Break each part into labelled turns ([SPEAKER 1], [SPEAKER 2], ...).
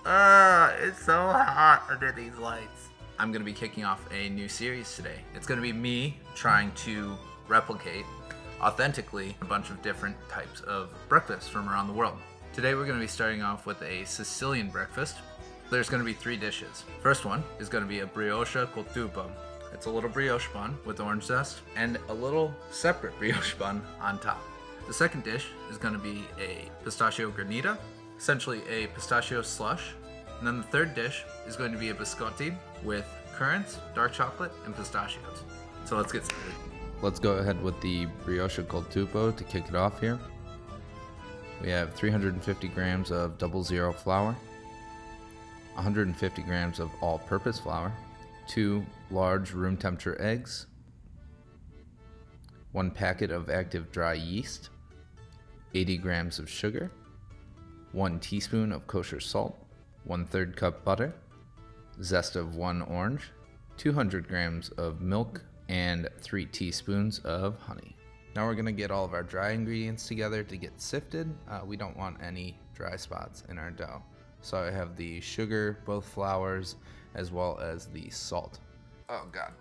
[SPEAKER 1] It's so hot under these lights. I'm gonna be kicking off a new series today. It's gonna be me trying to replicate authentically a bunch of different types of breakfasts from around the world. Today we're gonna be starting off with a Sicilian breakfast. There's gonna be 3 dishes. First one is gonna be a brioche col tuppo. It's a little brioche bun with orange zest and a little separate brioche bun on top. The second dish is gonna be a pistachio granita, essentially a pistachio slush. And then the third dish is going to be a biscotti with currants, dark chocolate, and pistachios. So let's get started.
[SPEAKER 2] Let's go ahead with the brioche col tuppo to kick it off here. We have 350 grams of 00 flour, 150 grams of all-purpose flour, 2 large room temperature eggs, 1 packet of active dry yeast, 80 grams of sugar, 1 teaspoon of kosher salt, 1/3 cup butter, zest of 1 orange, 200 grams of milk, and 3 teaspoons of honey. Now we're going to get all of our dry ingredients together to get sifted. We don't want any dry spots in our dough. So I have the sugar, both flours, as well as the salt. Oh God.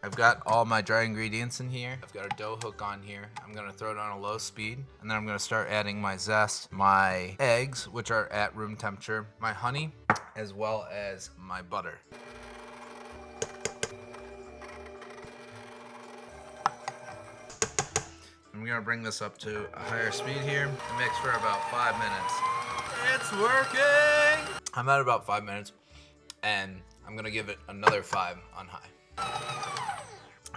[SPEAKER 2] I've got all my dry ingredients in here. I've got a dough hook on here. I'm gonna throw it on a low speed, and then I'm gonna start adding my zest, my eggs, which are at room temperature, my honey, as well as my butter. I'm gonna bring this up to a higher speed here and mix for about 5 minutes. It's working! I'm at about 5 minutes, and I'm gonna give it another 5 on high.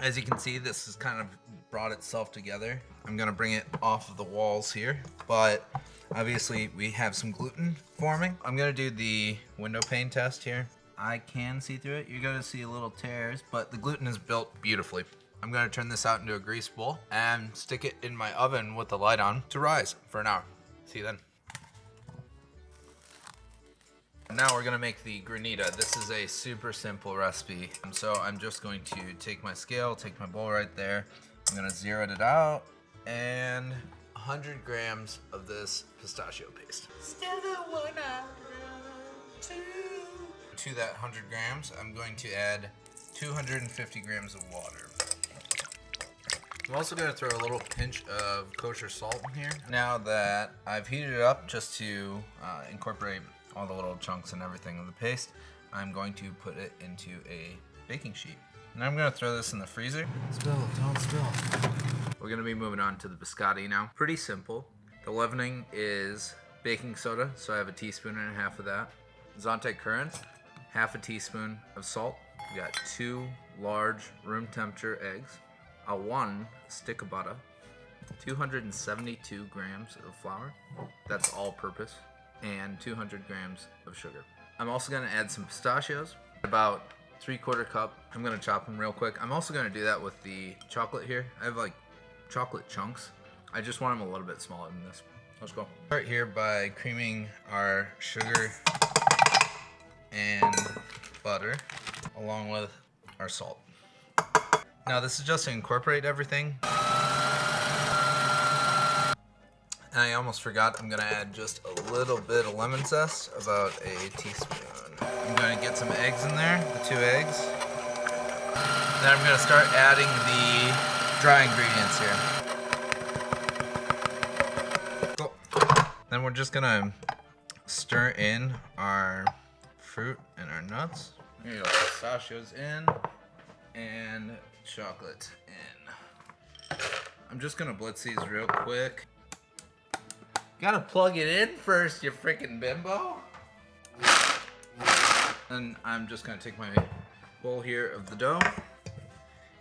[SPEAKER 2] As you can see, this has kind of brought itself together. I'm gonna bring it off of the walls here, but obviously we have some gluten forming. I'm gonna do the window pane test here. I can see through it. You're gonna see little tears, but the gluten is built beautifully. I'm gonna turn this out into a grease bowl and stick it in my oven with the light on to rise for an hour. See you then. Now we're gonna make the granita. This is a super simple recipe. So I'm just going to take my scale, take my bowl right there. I'm gonna zero it out and 100 grams of this pistachio paste. To that 100 grams, I'm going to add 250 grams of water. I'm also going to throw a little pinch of kosher salt in here. Now that I've heated it up just to incorporate all the little chunks and everything of the paste, I'm going to put it into a baking sheet. And I'm going to throw this in the freezer. Spill, don't spill. We're going to be moving on to the biscotti now. Pretty simple. The leavening is baking soda, so I have 1.5 teaspoons of that. Zante currants, 1/2 teaspoon of salt. We got 2 large room temperature eggs, a 1 stick of butter, 272 grams of flour, that's all purpose, and 200 grams of sugar. I'm also gonna add some pistachios, about 3/4 cup. I'm gonna chop them real quick. I'm also gonna do that with the chocolate here. I have like chocolate chunks. I just want them a little bit smaller than this. Let's go. Start here by creaming our sugar and butter along with our salt. Now this is just to incorporate everything. And I almost forgot, I'm gonna add just a little bit of lemon zest, about 1 teaspoon. I'm gonna get some eggs in there, the 2 eggs. Then I'm gonna start adding the dry ingredients here. Cool. Then we're just gonna stir in our fruit and our nuts. Here you go, pistachios in, and chocolate in. I'm just gonna blitz these real quick. Gotta plug it in first, you freaking bimbo. And I'm just gonna take my bowl here of the dough,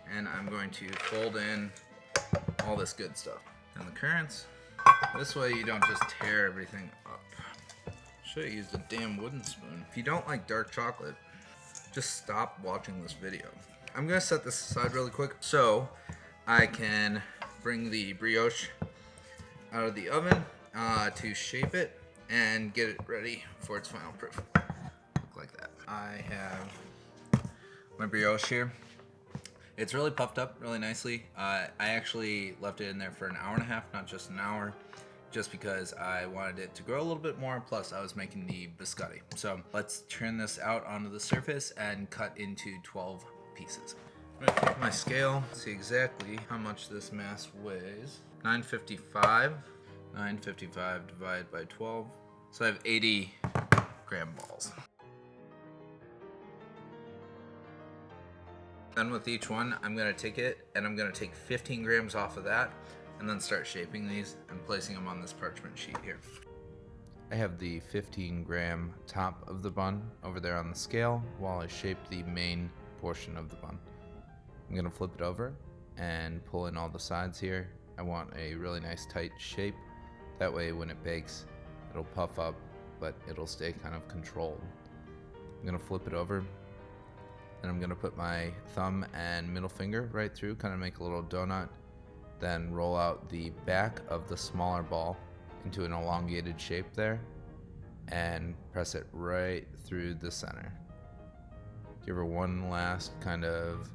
[SPEAKER 2] and I'm going to fold in all this good stuff. And the currants. This way you don't just tear everything up. Should have used a damn wooden spoon. If you don't like dark chocolate, just stop watching this video. I'm gonna set this aside really quick so I can bring the brioche out of the oven to shape it and get it ready for its final proof. Look like that. I have my brioche here. It's really puffed up really nicely. I actually left it in there for an hour and a half, not just an hour.
[SPEAKER 1] just because I wanted it to grow a little bit more, plus I was making the biscotti. So let's turn this out onto the surface and cut into 12 pieces. I'm gonna take my scale, see exactly how much this mass weighs. 955. 955 divided by 12. So I have 80 gram balls. Then with each one, I'm gonna take it and I'm gonna take 15 grams off of that and then start shaping these and placing them on this parchment sheet here. I have the 15 gram top of the bun over there on the scale while I shape the main portion of the bun. I'm gonna flip it over and pull in all the sides here. I want a really nice tight shape. That way when it bakes, it'll puff up, but it'll stay kind of controlled. I'm gonna flip it over and I'm gonna put my thumb and middle finger right through, kind of make a little donut, then roll out the back of the smaller ball into an elongated shape there and press it right through the center. Give her one last kind of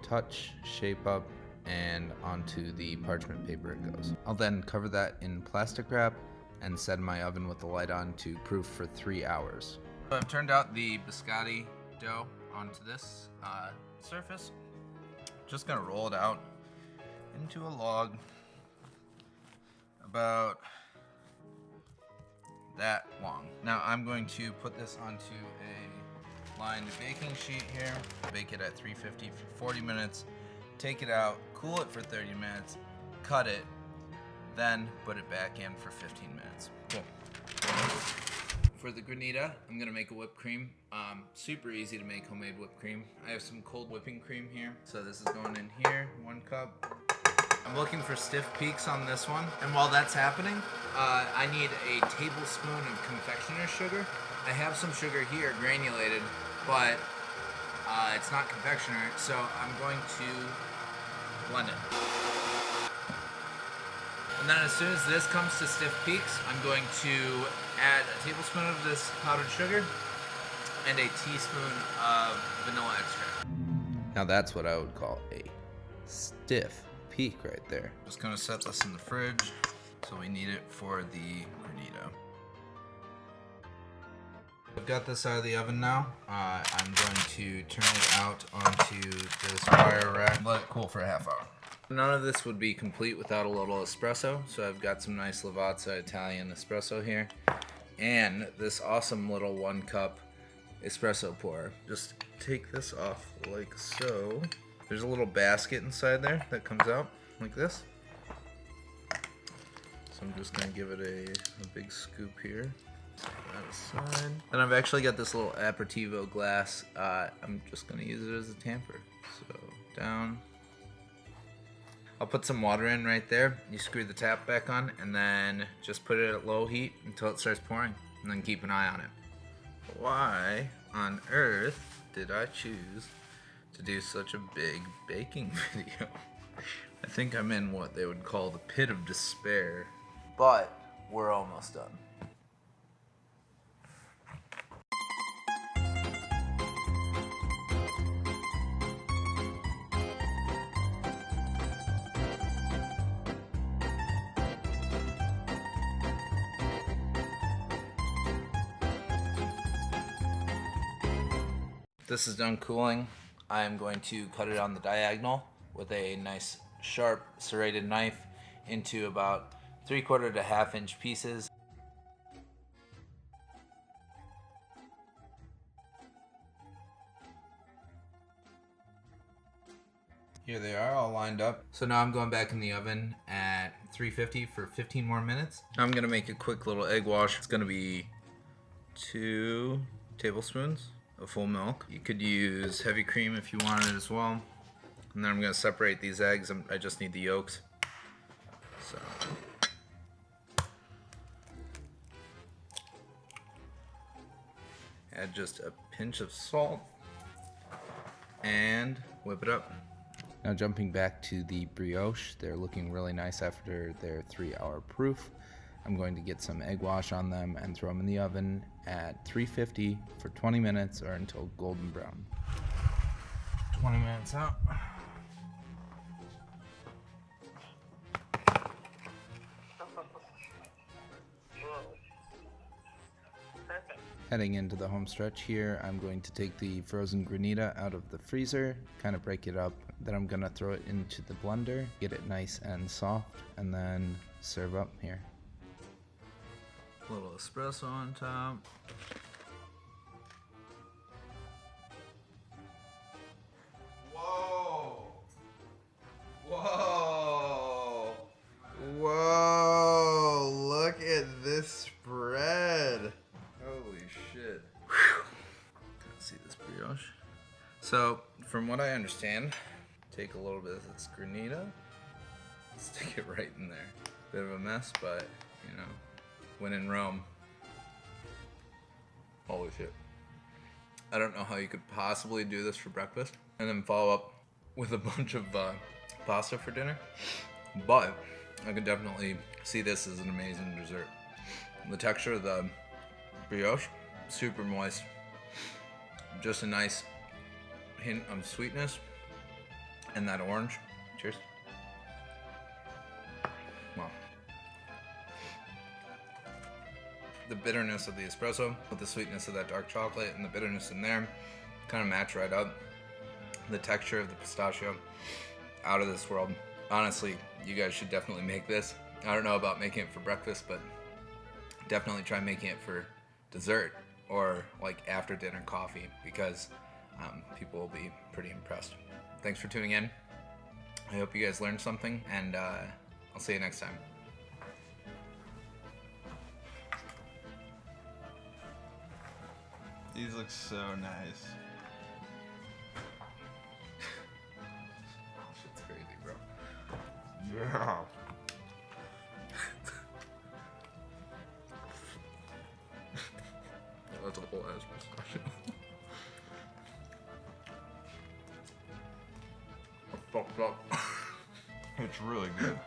[SPEAKER 1] touch, shape up, and onto the parchment paper it goes. I'll then cover that in plastic wrap and set in my oven with the light on to proof for 3 hours. So I've turned out the biscotti dough onto this surface. Just gonna roll it out into a log about that long. Now I'm going to put this onto a lined baking sheet here, bake it at 350 for 40 minutes, take it out, cool it for 30 minutes, cut it, then put it back in for 15 minutes. Cool. For the granita, I'm gonna make a whipped cream. Super easy to make homemade whipped cream. I have some cold whipping cream here. So this is going in here, 1 cup. I'm looking for stiff peaks on this one. And while that's happening, I need a tablespoon of confectioner's sugar. I have some sugar here, granulated, but it's not confectioner, so I'm going to blend it. And then as soon as this comes to stiff peaks, I'm going to add a tablespoon of this powdered sugar and a teaspoon of vanilla extract. Now that's what I would call a stiff peak right there. Just gonna set this in the fridge, so we need it for the granita. I've got this out of the oven now. I'm going to turn it out onto this wire rack, let it cool for a half hour. None of this would be complete without a little espresso, so I've got some nice Lavazza Italian espresso here, and this awesome little 1 cup espresso pour. Just take this off like so. There's a little basket inside there that comes out like this. So I'm just gonna give it a big scoop here. Set that aside. Then I've actually got this little aperitivo glass. I'm just gonna use it as a tamper. So down. I'll put some water in right there. You screw the tap back on and then just put it at low heat until it starts pouring, and then keep an eye on it. Why on earth did I choose to do such a big baking video? I think I'm in what they would call the pit of despair. But we're almost done. This is done cooling. I am going to cut it on the diagonal with a nice sharp serrated knife into about 3/4 to 1/2 inch pieces. Here they are all lined up. So now I'm going back in the oven at 350 for 15 more minutes. Now I'm gonna make a quick little egg wash. It's gonna be 2 tablespoons of full milk. You could use heavy cream if you wanted as well. And then I'm gonna separate these eggs. I just need the yolks. So. Add just a pinch of salt and whip it up. Now jumping back to the brioche, they're looking really nice after their 3-hour proof. I'm going to get some egg wash on them and throw them in the oven at 350 for 20 minutes or until golden brown. 20 minutes out.
[SPEAKER 2] Heading into the home stretch here, I'm going to take the frozen Granita out of the freezer, kind of break it up. Then I'm gonna throw it into the blender, get it nice and soft, and then serve up here.
[SPEAKER 1] A little espresso on top. Whoa! Whoa! Whoa! Look at this spread. Holy shit. Let's see this brioche. So, from what I understand, take a little bit of this Granita, stick it right in there. Bit of a mess, but you know, when in Rome. Holy shit. I don't know how you could possibly do this for breakfast and then follow up with a bunch of pasta for dinner, but I could definitely see this as an amazing dessert. The texture of the brioche, super moist, just a nice hint of sweetness, and that orange. Cheers. Wow. The bitterness of the espresso with the sweetness of that dark chocolate and the bitterness in there kind of match right up. The texture of the pistachio, out of this world. Honestly, you guys should definitely make this. I don't know about making it for breakfast, but definitely try making it for dessert or like after dinner coffee, because people will be pretty impressed. Thanks for tuning in. I hope you guys learned something, and I'll see you next time.
[SPEAKER 3] These look so nice.
[SPEAKER 1] Shit's crazy, bro.
[SPEAKER 3] Yeah.
[SPEAKER 1] That's a whole ass pistachio. I fucked up.
[SPEAKER 3] It's really good.